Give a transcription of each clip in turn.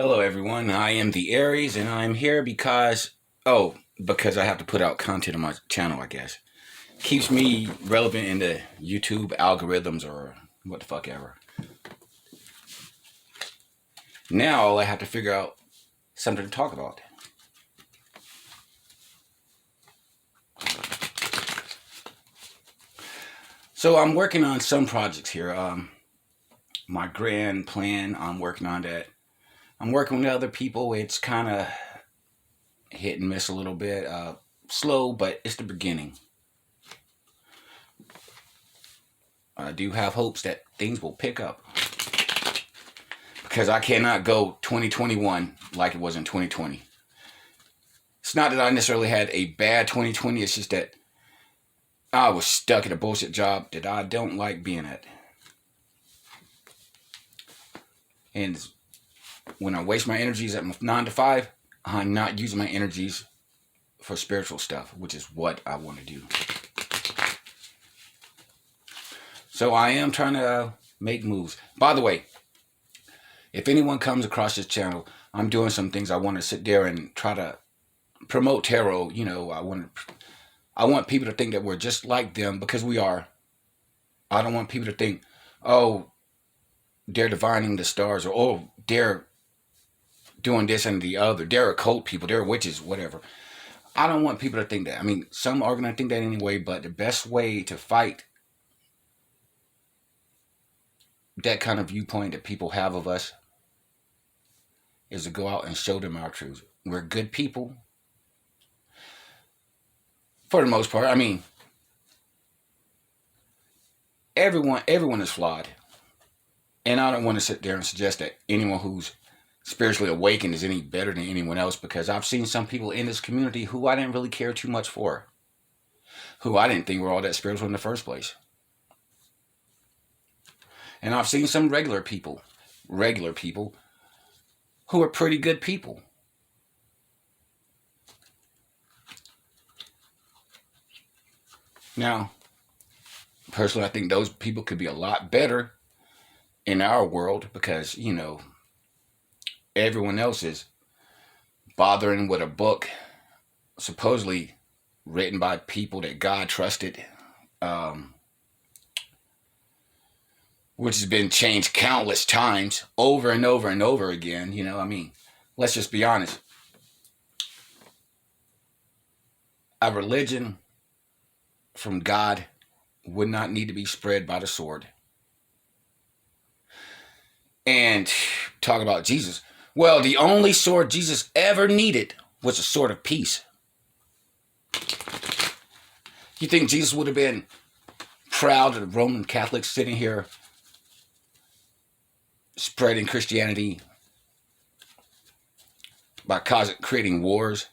Hello, everyone. I am the Aries, and I'm here because I have to put out content on my channel, I guess. Keeps me relevant in the YouTube algorithms or what the fuck ever. Now I have to figure out something to talk about. So I'm working on some projects here. My grand plan, I'm working on that. I'm working with other people. It's kind of hit and miss a little bit. Slow, but it's the beginning. I do have hopes that things will pick up. Because I cannot go 2021 like it was in 2020. It's not that I necessarily had a bad 2020. It's just that I was stuck at a bullshit job that I don't like being at. And when I waste my energies at my 9 to 5, I'm not using my energies for spiritual stuff, which is what I want to do. So I am trying to make moves. By the way, if anyone comes across this channel, I'm doing some things. I want to sit there and try to promote tarot. You know, I want people to think that we're just like them, because we are. I don't want people to think, oh, they're divining the stars, or oh, they're doing this and the other. They're occult people. They're witches, whatever. I don't want people to think that. I mean, some are going to think that anyway, but the best way to fight that kind of viewpoint that people have of us is to go out and show them our truth. We're good people. For the most part. I mean, everyone is flawed. And I don't want to sit there and suggest that anyone who's spiritually awakened is any better than anyone else, because I've seen some people in this community who I didn't really care too much for, who I didn't think were all that spiritual in the first place. And I've seen some regular people who are pretty good people. Now, personally, I think those people could be a lot better in our world, because, you know, everyone else is bothering with a book supposedly written by people that God trusted, which has been changed countless times, over and over and over again. You know, I mean, let's just be honest. A religion from God would not need to be spread by the sword. And talk about Jesus. Well, the only sword Jesus ever needed was a sword of peace. You think Jesus would have been proud of the Roman Catholics sitting here spreading Christianity by creating wars?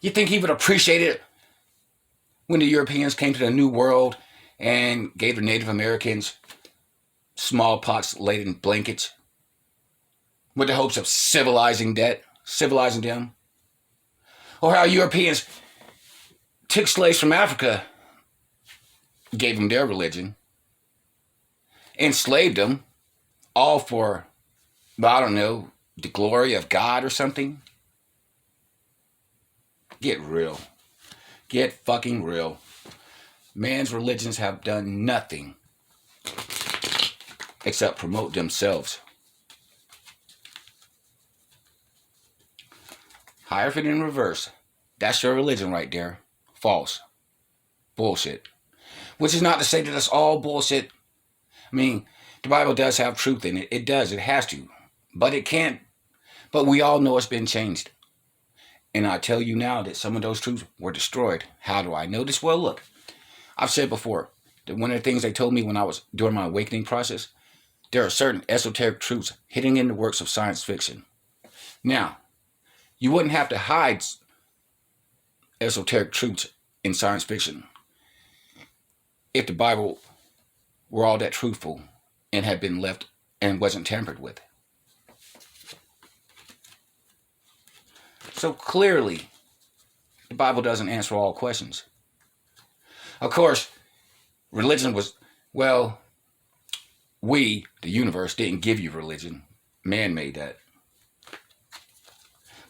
You think he would appreciate it when the Europeans came to the New World and gave the Native Americans smallpox-laden blankets with the hopes of civilizing them? Or how Europeans took slaves from Africa, gave them their religion, enslaved them, all for, I don't know, the glory of God or something? Get real. Get fucking real. Man's religions have done nothing except promote themselves. Hierophant in reverse. That's your religion right there. False. Bullshit. Which is not to say that that's all bullshit. I mean, the Bible does have truth in it. It does. It has to. But it can't. But we all know it's been changed. And I tell you now that some of those truths were destroyed. How do I know this? Well, look. I've said before that one of the things they told me when I was during my awakening process, there are certain esoteric truths hidden in the works of science fiction. Now, you wouldn't have to hide esoteric truths in science fiction if the Bible were all that truthful and had been left and wasn't tampered with. So clearly, the Bible doesn't answer all questions. Of course, religion was, well, we, the universe, didn't give you religion. Man made that.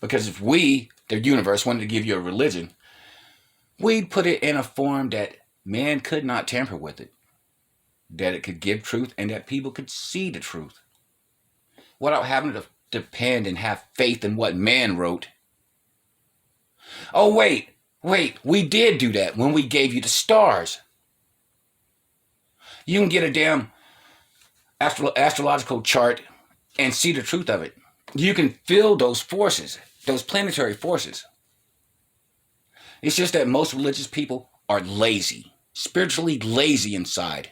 Because if we, the universe, wanted to give you a religion, we'd put it in a form that man could not tamper with it. That it could give truth and that people could see the truth. Without having to depend and have faith in what man wrote. Oh, wait. We did do that when we gave you the stars. You can get a damn astrological chart and see the truth of it. You can feel those forces, those planetary forces. It's just that most religious people are lazy, spiritually lazy inside.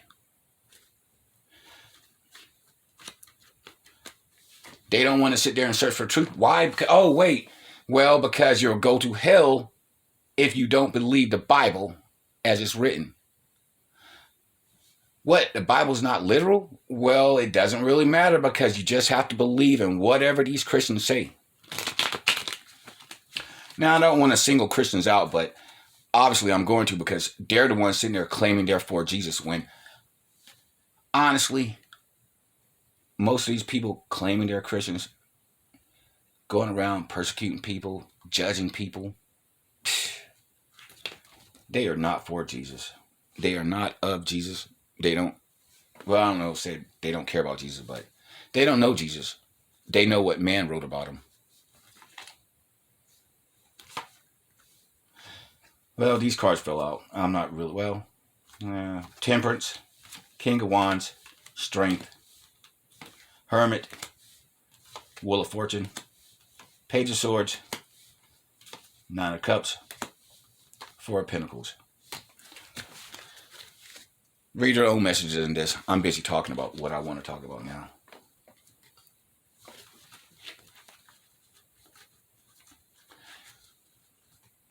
They don't want to sit there and search for truth. Why? Because you'll go to hell if you don't believe the Bible as it's written. What? The Bible's not literal? Well, it doesn't really matter because you just have to believe in whatever these Christians say. Now, I don't want to single Christians out, but obviously I'm going to because they're the ones sitting there claiming they're for Jesus when, honestly, most of these people claiming they're Christians, going around persecuting people, judging people, they are not for Jesus. They are not of Jesus. They don't, well, I don't know, say they don't care about Jesus, but they don't know Jesus. They know what man wrote about him. Well, these cards fell out. I'm not really, Temperance, King of Wands, Strength, Hermit, Wheel of Fortune, Page of Swords, Nine of Cups, Four of Pentacles. Read your own messages in this. I'm busy talking about what I want to talk about now.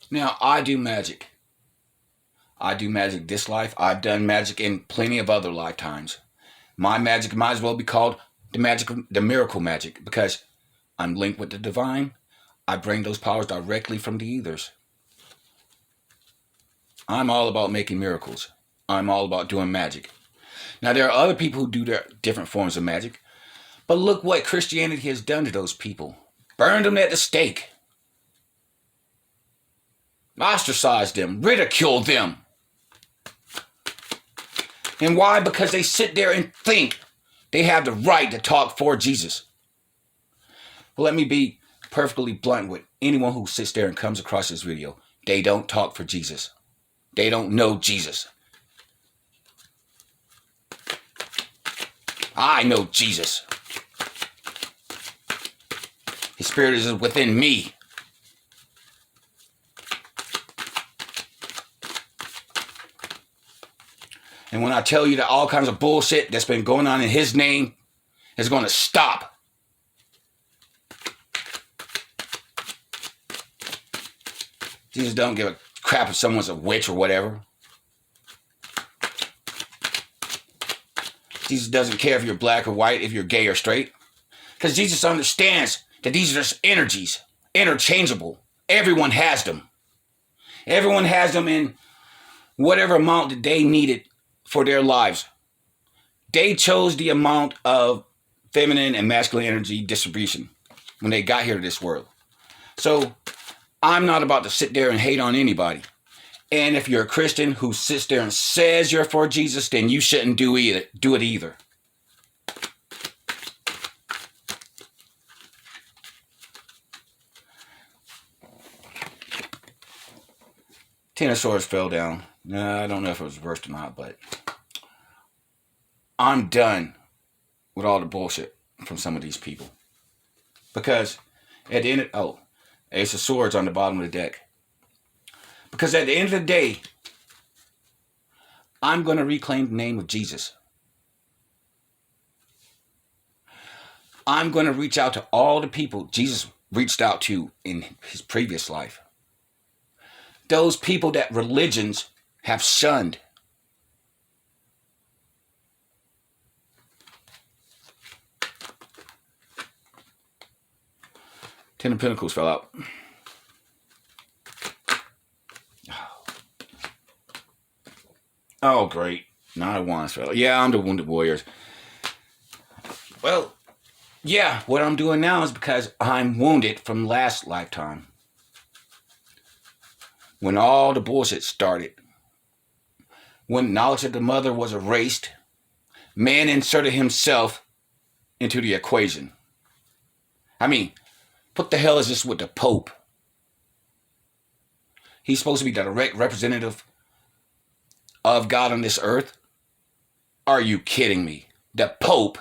Now, I do magic. I do magic this life. I've done magic in plenty of other lifetimes. My magic might as well be called the miracle magic because I'm linked with the divine. I bring those powers directly from the ethers. I'm all about making miracles. I'm all about doing magic. Now, there are other people who do their different forms of magic, but look what Christianity has done to those people. Burned them at the stake. Ostracized them. Ridiculed them. And why? Because they sit there and think they have the right to talk for Jesus. Well, let me be perfectly blunt with anyone who sits there and comes across this video. They don't talk for Jesus. They don't know Jesus. I know Jesus. His spirit is within me. And when I tell you that all kinds of bullshit that's been going on in his name is going to stop. Jesus don't give a crap if someone's a witch or whatever. Jesus doesn't care if you're black or white, if you're gay or straight. Because Jesus understands that these are just energies, interchangeable. Everyone has them. Everyone has them in whatever amount that they needed for their lives. They chose the amount of feminine and masculine energy distribution when they got here to this world. So I'm not about to sit there and hate on anybody. And if you're a Christian who sits there and says you're for Jesus, then you shouldn't do it either. Ten of Swords fell down. I don't know if it was reversed or not, but I'm done with all the bullshit from some of these people. Because at the end of, Ace of Swords on the bottom of the deck. Because at the end of the day, I'm going to reclaim the name of Jesus. I'm going to reach out to all the people Jesus reached out to in his previous life. Those people that religions have shunned. Ten of Pentacles fell out. Oh, great. Nine of Wands fell out. Yeah, I'm the Wounded Warriors. Well, Yeah, what I'm doing now is because I'm wounded from last lifetime. When all the bullshit started. When knowledge of the mother was erased, man inserted himself into the equation. I mean, what the hell is this with the Pope? He's supposed to be the direct representative of God on this earth? Are you kidding me? The Pope?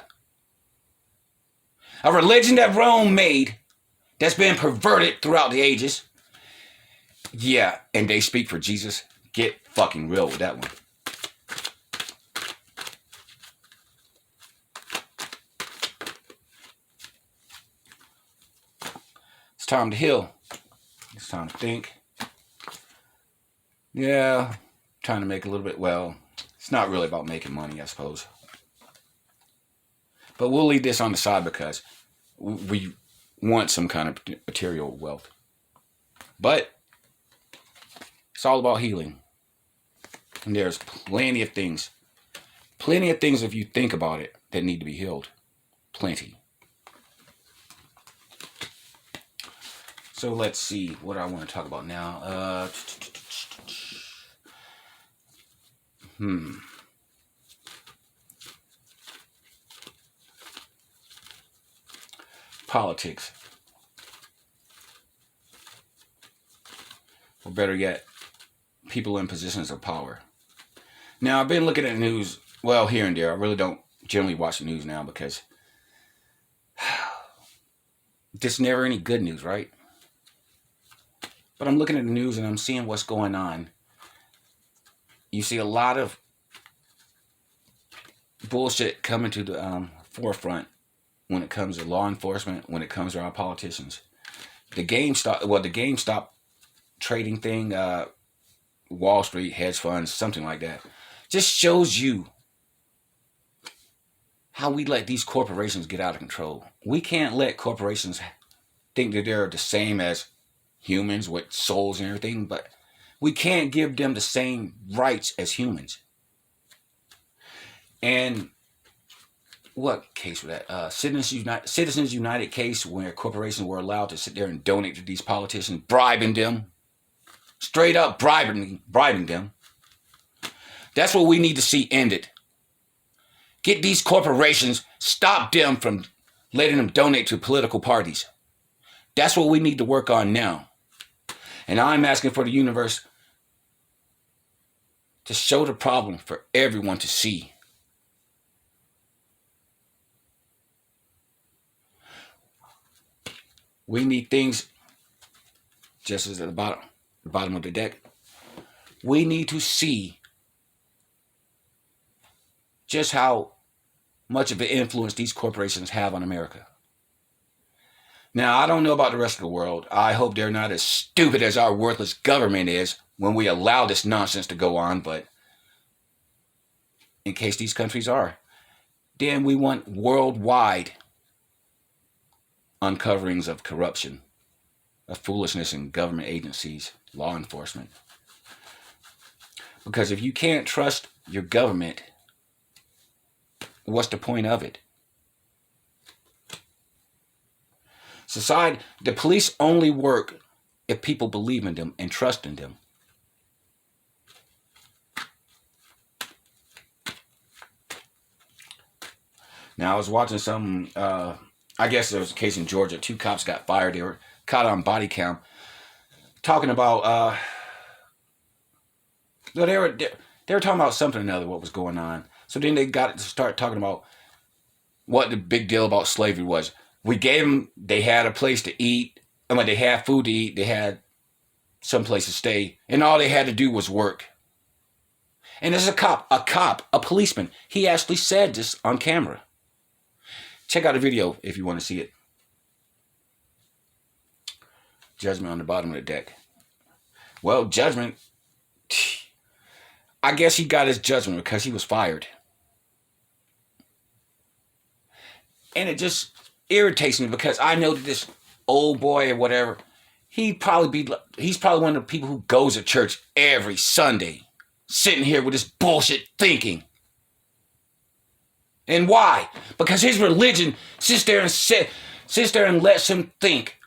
A religion that Rome made that's been perverted throughout the ages. Yeah, and they speak for Jesus. Get fucking real with that one. It's time to heal. It's time to think. Yeah, trying to make a little bit. Well, it's not really about making money, I suppose. But we'll leave this on the side because we want some kind of material wealth. But it's all about healing. And there's plenty of things if you think about it that need to be healed. Plenty. So let's see what I want to talk about now. Politics. Or better yet, people in positions of power. Now, I've been looking at the news, well, here and there. I really don't generally watch the news now because there's never any good news, right? But I'm looking at the news and I'm seeing what's going on. You see a lot of bullshit coming to the forefront when it comes to law enforcement, when it comes to our politicians. The GameStop trading thing, Wall Street, hedge funds, something like that, just shows you how we let these corporations get out of control. We can't let corporations think that they're the same as humans with souls and everything, but we can't give them the same rights as humans. And what case was that? Citizens United case where corporations were allowed to sit there and donate to these politicians, bribing them. Straight up bribing them. That's what we need to see ended. Get these corporations, stop them from letting them donate to political parties. That's what we need to work on now. And I'm asking for the universe to show the problem for everyone to see. We need things, just as at the bottom of the deck, we need to see just how much of an influence these corporations have on America. Now, I don't know about the rest of the world. I hope they're not as stupid as our worthless government is when we allow this nonsense to go on, but in case these countries are, then we want worldwide uncoverings of corruption, of foolishness in government agencies, law enforcement. Because if you can't trust your government, what's the point of it? Society, the police only work if people believe in them and trust in them. Now, I was watching some, I guess there was a case in Georgia. 2 cops got fired. They were caught on body cam talking about, they were talking about something or another, what was going on. So then they got to start talking about what the big deal about slavery was. We gave them, they had a place to eat. I mean, they had food to eat. They had some place to stay. And all they had to do was work. And there's a policeman. He actually said this on camera. Check out the video if you want to see it. Judgment on the bottom of the deck. Well, judgment. I guess he got his judgment because he was fired. And it just irritates me because I know that this old boy or whatever, he's probably one of the people who goes to church every Sunday, sitting here with this bullshit thinking. And why? Because his religion sits there and lets him think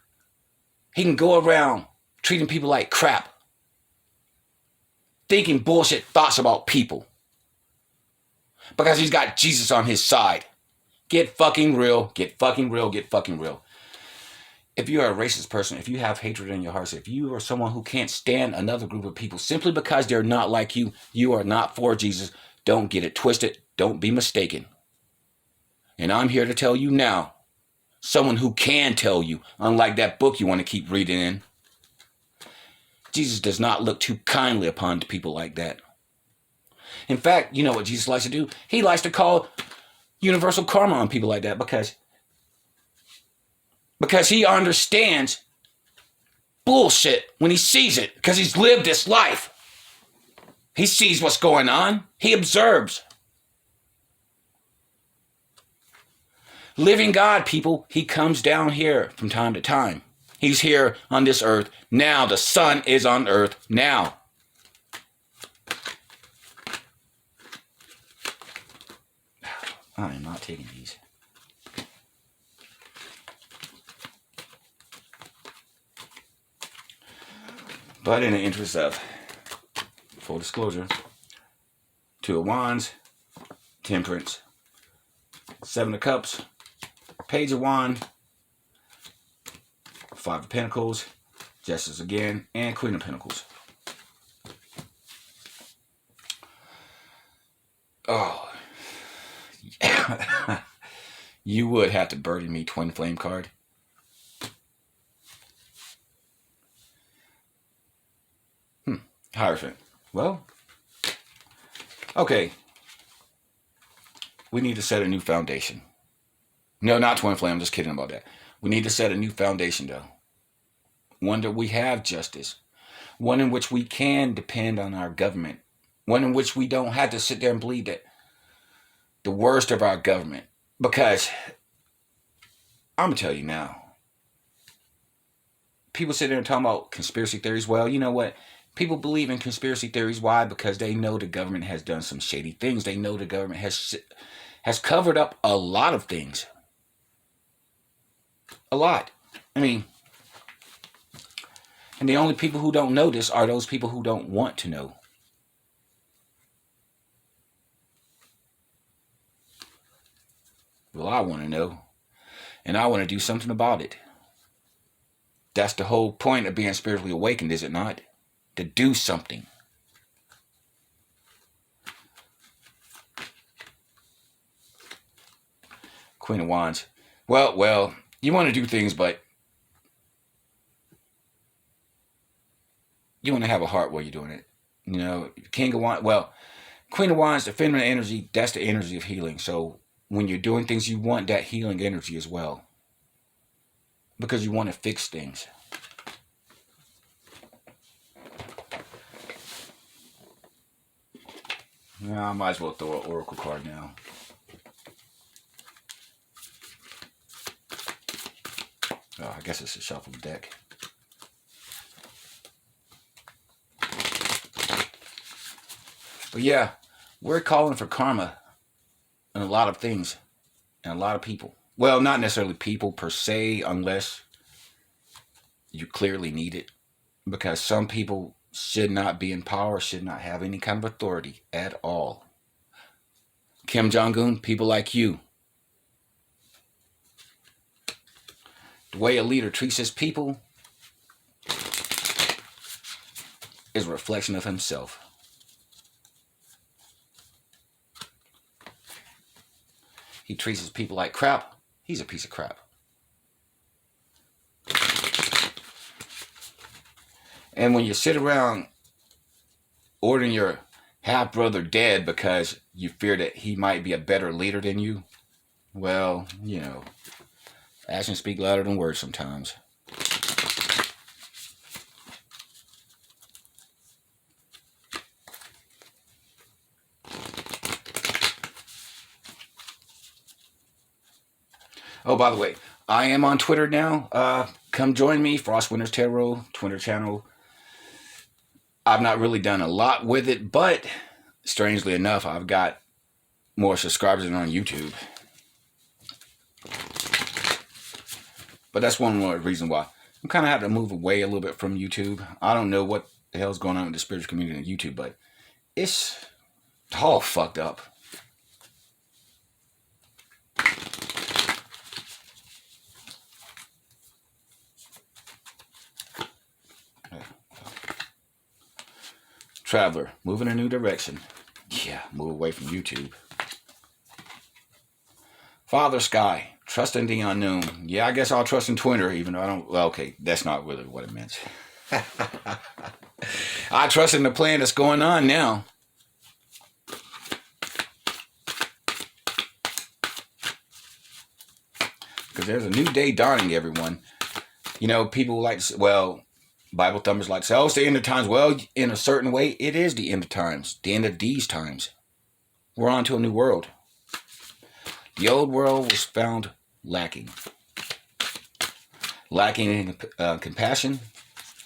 he can go around treating people like crap, thinking bullshit thoughts about people, because he's got Jesus on his side. Get fucking real. Get fucking real. Get fucking real. If you are a racist person, if you have hatred in your heart, if you are someone who can't stand another group of people simply because they're not like you, you are not for Jesus. Don't get it twisted. Don't be mistaken. And I'm here to tell you now, someone who can tell you, unlike that book you want to keep reading in, Jesus does not look too kindly upon people like that. In fact, you know what Jesus likes to do? He likes to call universal karma on people like that because he understands bullshit when he sees it, because he's lived this life. He sees what's going on. He observes. Living God, people, he comes down here from time to time. He's here on this earth now. The sun is on earth now. I am not taking these. But in the interest of full disclosure, Two of Wands, Temperance, Seven of Cups, Page of Wands, Five of Pentacles, Justice again, and Queen of Pentacles. Oh, yeah. You would have to burden me Twin Flame card. Hierophant. Well, okay. We need to set a new foundation. No, not Twin Flame. I'm just kidding about that. We need to set a new foundation, though. One that we have justice. One in which we can depend on our government. One in which we don't have to sit there and believe that the worst of our government. Because, I'm going to tell you now. People sit there and talk about conspiracy theories. Well, you know what? People believe in conspiracy theories. Why? Because they know the government has done some shady things. They know the government has covered up a lot of things. A lot. I mean, and the only people who don't know this are those people who don't want to know. Well, I want to know. And I want to do something about it. That's the whole point of being spiritually awakened, is it not? To do something. Queen of Wands. Well, you want to do things, but you want to have a heart while you're doing it. You know, King of Wands. Well, Queen of Wands, the feminine energy, that's the energy of healing. So when you're doing things, you want that healing energy as well. Because you want to fix things. Yeah, I might as well throw an oracle card now. Oh, I guess it's a shuffled deck. But yeah, we're calling for karma in a lot of things and a lot of people. Well, not necessarily people per se, unless you clearly need it. Because some people should not be in power, should not have any kind of authority at all. Kim Jong-un, people like you. The way a leader treats his people is a reflection of himself. He treats his people like crap. He's a piece of crap. And when you sit around ordering your half-brother dead because you fear that he might be a better leader than you, well, you know, actions speak louder than words sometimes. Oh, by the way, I am on Twitter now. Come join me, Frost Winters Tarot, Twitter channel. I've not really done a lot with it, but strangely enough, I've got more subscribers than on YouTube. But that's one more reason why I'm kind of having to move away a little bit from YouTube. I don't know what the hell's going on with the spiritual community on YouTube, but it's all fucked up. Traveler, move in a new direction. Yeah, move away from YouTube. Father Sky, trust in the unknown. Yeah, I guess I'll trust in Twitter, even though I don't. Well, okay, that's not really what it meant. I trust in the plan that's going on now. Because there's a new day dawning, everyone. You know, people like to say, well, Bible thumpers like to say, oh, it's the end of times. Well, in a certain way, it is the end of times. The end of these times. We're on to a new world. The old world was found lacking. Lacking in compassion,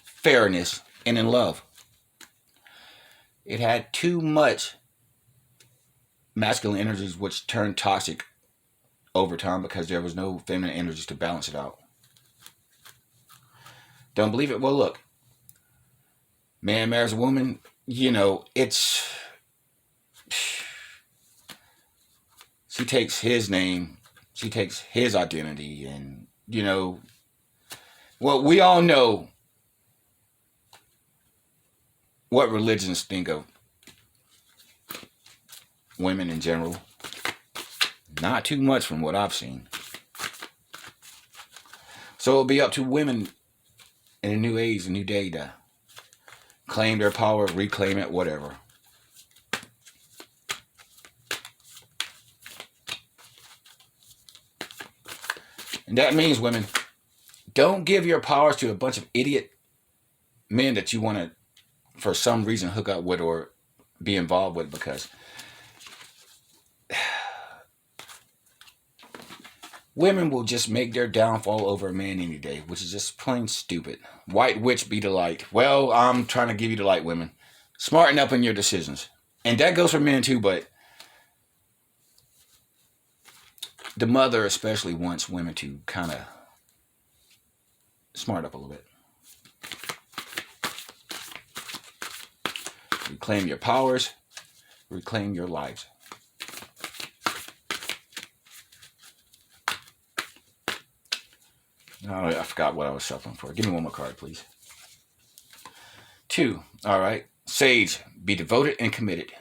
fairness, and in love. It had too much masculine energies which turned toxic over time because there was no feminine energies to balance it out. Don't believe it? Well, look. Man marries a woman, you know, it's... She takes his name, she takes his identity, and, you know, well, we all know what religions think of women in general. Not too much from what I've seen. So it'll be up to women in a new age, a new day to claim their power, reclaim it, whatever. And that means, women, don't give your powers to a bunch of idiot men that you want to, for some reason, hook up with or be involved with, because women will just make their downfall over a man any day, which is just plain stupid. White witch be the light. Well, I'm trying to give you the light, women. Smarten up in your decisions. And that goes for men too, but the mother especially wants women to kind of smart up a little bit. Reclaim your powers. Reclaim your lives. Oh, I forgot what I was shuffling for. Give me one more card, please. 2. All right. Sage. Be devoted and committed.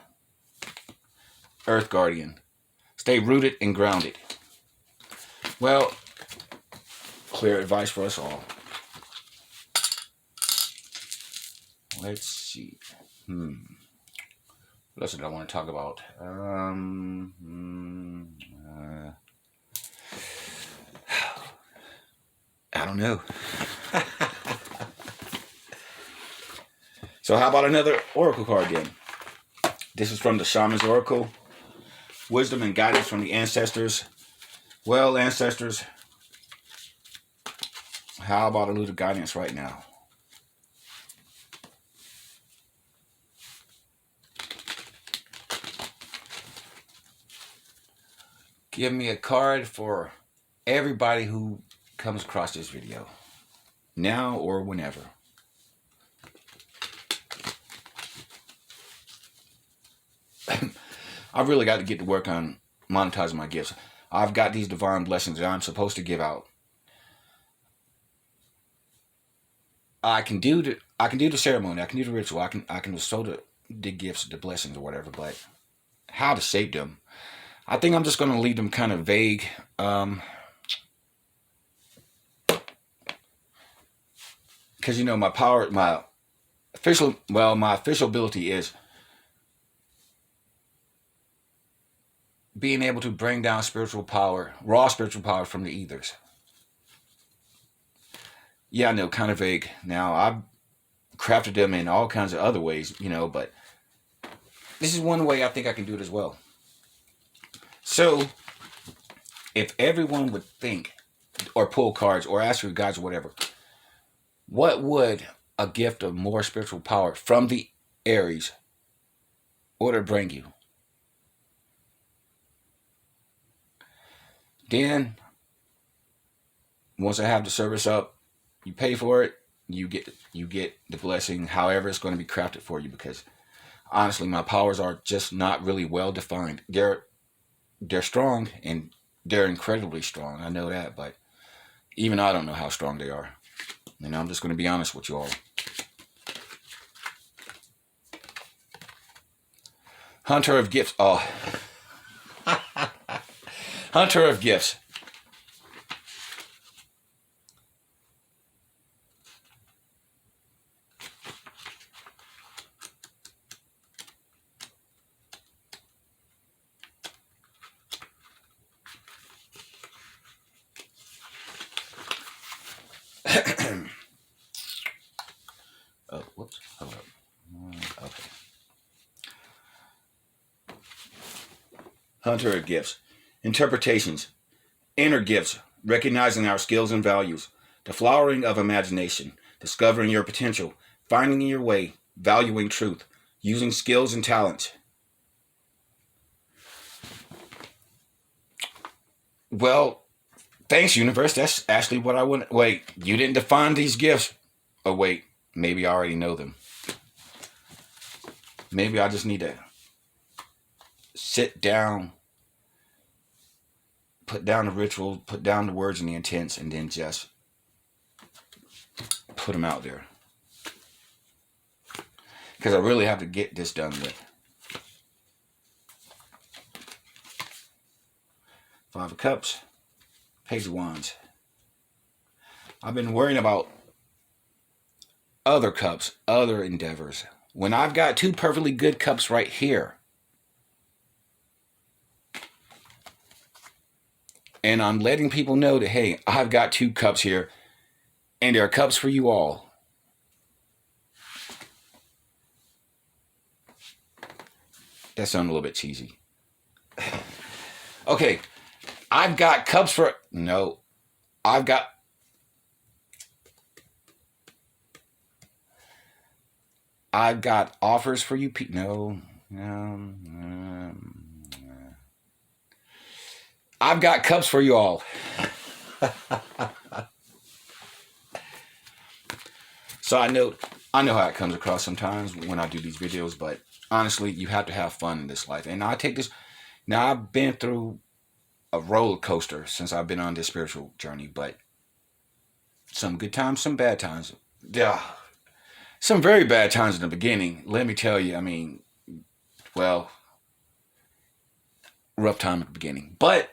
Earth Guardian. Stay rooted and grounded. Well, clear advice for us all. Let's see. What else did I want to talk about? I don't know. So how about another oracle card again? This is from the Shaman's Oracle. Wisdom and guidance from the ancestors. Well, ancestors, how about a little guidance right now? Give me a card for everybody who comes across this video, now or whenever. I've really got to get to work on monetizing my gifts. I've got these divine blessings that I'm supposed to give out. I can do the ceremony, I can do the ritual, I can bestow the gifts, the blessings or whatever, but how to shape them, I think I'm just going to leave them kind of vague. Because, you know, my official ability is being able to bring down spiritual power, raw spiritual power from the ethers. Yeah, I know, kind of vague. Now, I've crafted them in all kinds of other ways, you know, but this is one way I think I can do it as well. So, if everyone would think, or pull cards, or ask your guides or whatever, what would a gift of more spiritual power from the Aries order bring you? Then, once I have the service up, you pay for it. You get the blessing, however it's going to be crafted for you. Because honestly, my powers are just not really well defined. They're strong and they're incredibly strong. I know that, but even I don't know how strong they are. And I'm just going to be honest with you all. Hunter of Gifts. Oh. Hunter of Gifts. Oh, whoops. Hold up. Okay. Hunter of Gifts. Interpretations. Inner gifts. Recognizing our skills and values. The flowering of imagination. Discovering your potential. Finding your way. Valuing truth. Using skills and talents. Well, thanks, universe. That's actually what I want. Wait, you didn't define these gifts. Oh, wait. Maybe I already know them. Maybe I just need to sit down, put down the ritual, put down the words and the intents, and then just put them out there. Because I really have to get this done with. Five of Cups, Page of Wands. I've been worrying about other cups, other endeavors. When I've got two perfectly good cups right here, and I'm letting people know that, hey, I've got two cups here, and there are cups for you all. That sounds a little bit cheesy. Okay, I've got cups for... No, I've got... I've got offers for you. No. I've got cups for you all. So I know how it comes across sometimes when I do these videos, but honestly, you have to have fun in this life. And I take this... Now, I've been through a roller coaster since I've been on this spiritual journey, but some good times, some bad times. Yeah. Some very bad times in the beginning. Let me tell you, I mean, well, rough time at the beginning. But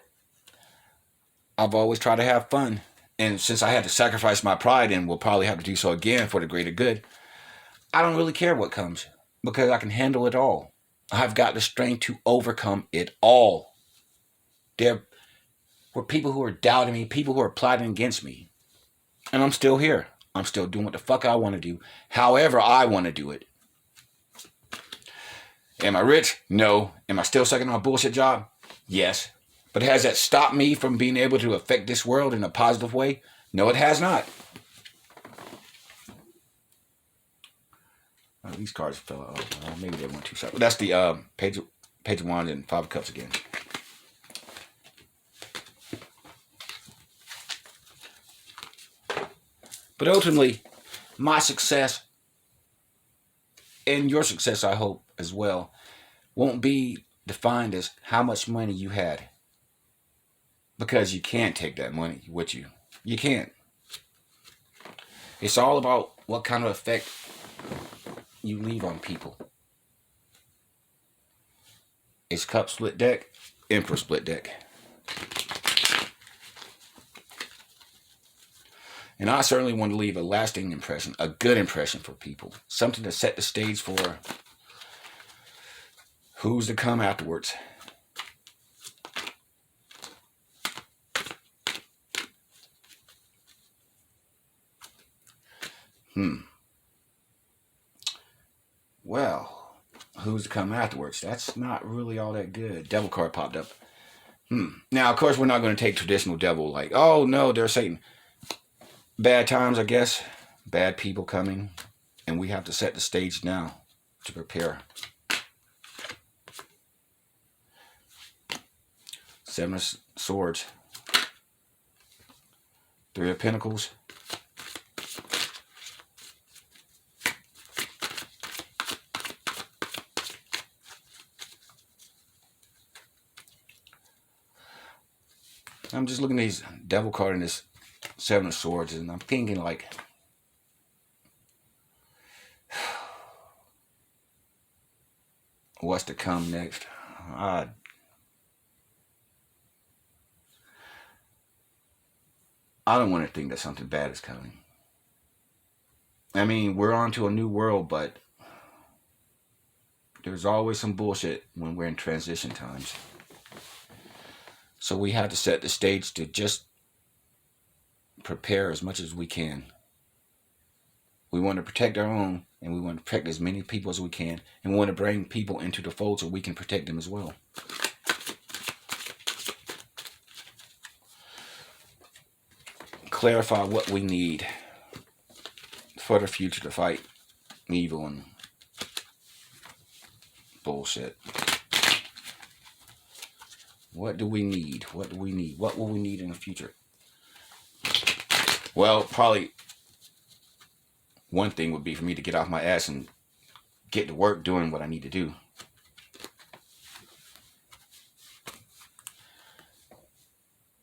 I've always tried to have fun. And since I had to sacrifice my pride and will probably have to do so again for the greater good, I don't really care what comes because I can handle it all. I've got the strength to overcome it all. There were people who were doubting me, people who were plotting against me. And I'm still here. I'm still doing what the fuck I want to do, however I want to do it. Am I rich? No. Am I still sucking on a bullshit job? Yes. But has that stopped me from being able to affect this world in a positive way? No, it has not. Oh, these cards fell out. Maybe they went too sharp. That's the Page of Wands and Five of Cups again. But ultimately, my success and your success, I hope, as well, won't be defined as how much money you had. Because you can't take that money with you. You can't. It's all about what kind of effect you leave on people. It's Cup split deck, Emperor split deck. And I certainly want to leave a lasting impression, a good impression for people. Something to set the stage for who's to come afterwards. Well, who's to come afterwards? That's not really all that good. Devil card popped up. Now, of course, we're not going to take traditional devil like, oh, no, there's Satan. Bad times, I guess. Bad people coming. And we have to set the stage now to prepare. Seven of Swords. Three of Pentacles. I'm just looking at these Devil card and this Seven of Swords, and I'm thinking like, what's to come next? I don't want to think that something bad is coming. I mean, we're on to a new world, but there's always some bullshit when we're in transition times. So we have to set the stage to just prepare as much as we can. We want to protect our own, and we want to protect as many people as we can, and we want to bring people into the fold so we can protect them as well. Clarify what we need for the future to fight evil and bullshit. What do we need? What do we need? What will we need in the future? Well, probably one thing would be for me to get off my ass and get to work doing what I need to do.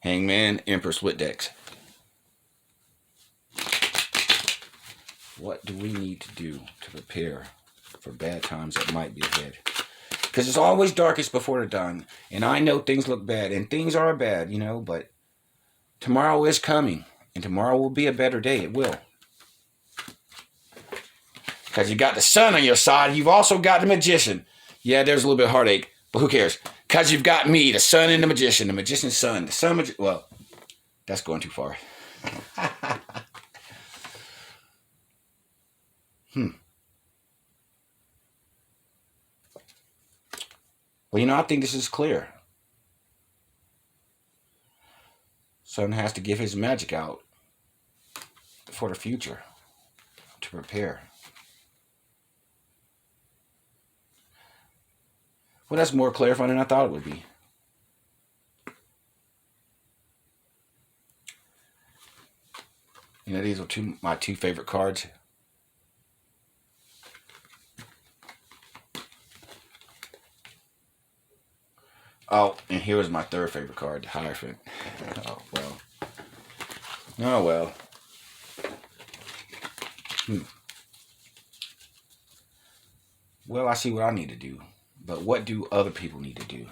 Hangman, Empress with decks. What do we need to do to prepare for bad times that might be ahead? Because it's always darkest before the dawn. And I know things look bad, and things are bad, you know, but tomorrow is coming. And tomorrow will be a better day. It will. Because you got the sun on your side. You've also got the magician. Yeah, there's a little bit of heartache, but who cares? Because you've got me, the sun and the magician. The magician's son. The sun, well, that's going too far. Well, you know, I think this is clear. Sun has to give his magic out for the future to prepare. Well, that's more clarifying than I thought it would be. You know, these are my two favorite cards. Oh, and here was my third favorite card, the Hierophant. Oh, well. Oh, well. Well, I see what I need to do. But what do other people need to do?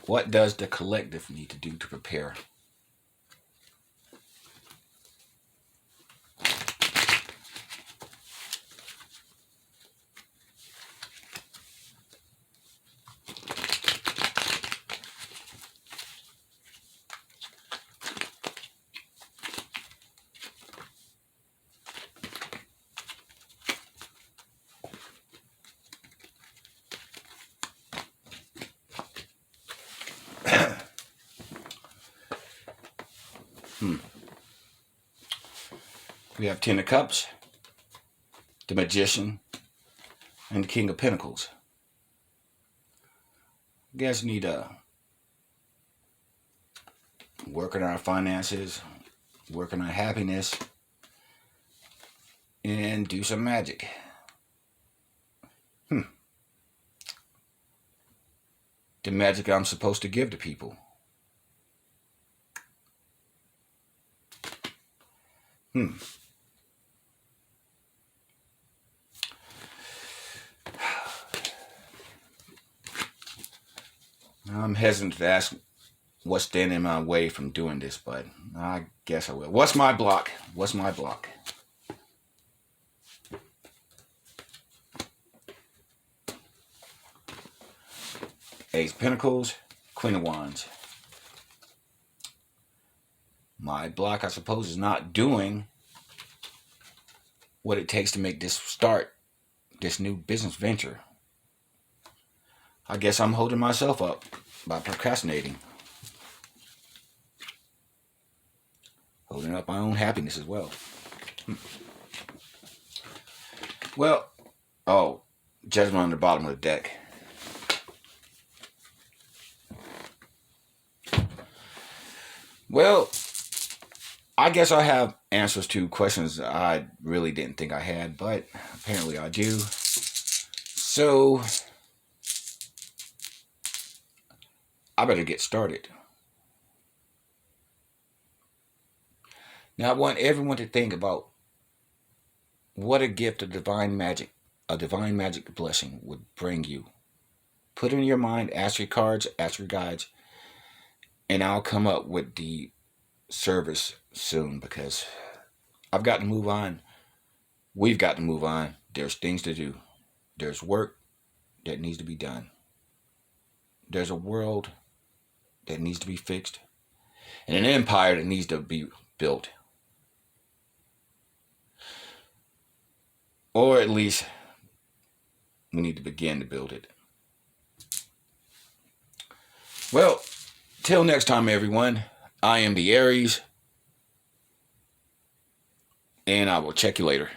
What does the collective need to do to prepare? We have Ten of Cups, the Magician, and the King of Pentacles. You guys need to work on our finances, work on our happiness, and do some magic. The magic I'm supposed to give to people. I'm hesitant to ask what's standing in my way from doing this, but I guess I will. What's my block? What's my block? Ace of Pentacles, Queen of Wands. My block, I suppose, is not doing what it takes to make this start, this new business venture. I guess I'm holding myself up by procrastinating. Holding up my own happiness as well. Well, oh, Judgment on the bottom of the deck. Well, I guess I have answers to questions I really didn't think I had, but apparently I do. So I better get started. Now I want everyone to think about what a gift of a divine magic blessing would bring you. Put it in your mind, ask your cards, ask your guides, and I'll come up with the service soon because I've got to move on. We've got to move on. There's things to do. There's work that needs to be done. There's a world that needs to be fixed and an empire that needs to be built. Or at least we need to begin to build it. Well, till next time, everyone, I am the Aries, and I will check you later.